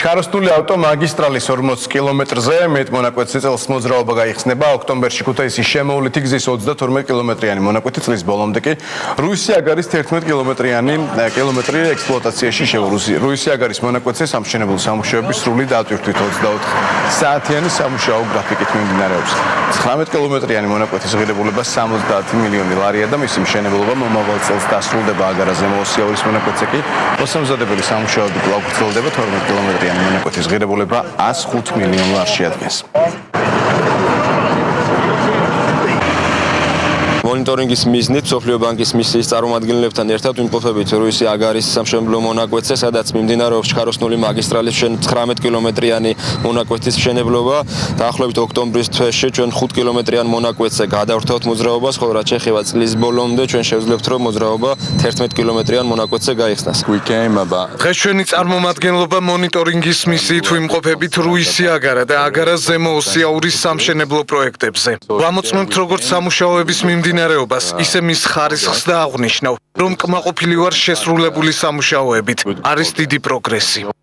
ჩქაროსნული ავტომაგისტრალის 40 კილომეტრზე მეტ მონაკვეთზე წელს მოძრაობა გაიხსნება. ოქტომბერში ქუთაისის შემოვლითი გზის 32 კილომეტრიანი მონაკვეთი წლის ბოლომდე კი რუისი-აგარის 11 კილომეტრი ექსპლუატაციაში შევიდა. რუისი-აგარის მონაკვეთზე სამშენებლო სამუშაოების სრული დატვირთვით 24 საათიანი სამუშაო გრაფიკით მიმდინარეობს. 19 კილომეტრიანი მონაკვეთის ღირებულება 70 მილიონი ლარია და მისი მშენებლობა მომავალ წელს დასრულდება. აგარაზე მოსიაურის მონაკვეთზე კი მოსამზადებელი სამუშაოები კვლავ გრძელდება. 12 კილომეტრიანი მონაკვეთის ღირებულება 105 მილიონ ლარს შეადგენს. მონიტორინგის მიზნით მსოფლიო ბანკის მისიის წარმომადგენლებთან ერთად ვიმყოფებით რუისი-აგარის სამშენებლო მონაკვეთზე, სადაც მიმდინარეობს ჩქაროსნული მაგისტრალის 19 კილომეტრიანი მონაკვეთის მშენებლობა. დაახლოებით ოქტომბრის თვეში ჩვენ 5 კილომეტრიან მონაკვეთზე გადავრთავთ მოძრაობას, ხოლო რაც შეეხება წლის ბოლომდე ჩვენ შევძლებთ, რომ მოძრაობა 11 კილომეტრიან მონაკვეთზე გაიხსნას. დღეს ჩვენი წარმომადგენლობა მონიტორინგის მისიით ვიმყოფებით რუისი-აგარა და აგარა-ზემო-ოსიაურის სამშენებლო პროექტებზე. ვამოწმებთ როგორც სამუშაოების მიმდინარეობას, ისე მის ხარისხს და აღვნიშნავ, რომ კმაყოფილი ვარ შესრულებული სამუშაოებით. არის დიდი პროგრესი.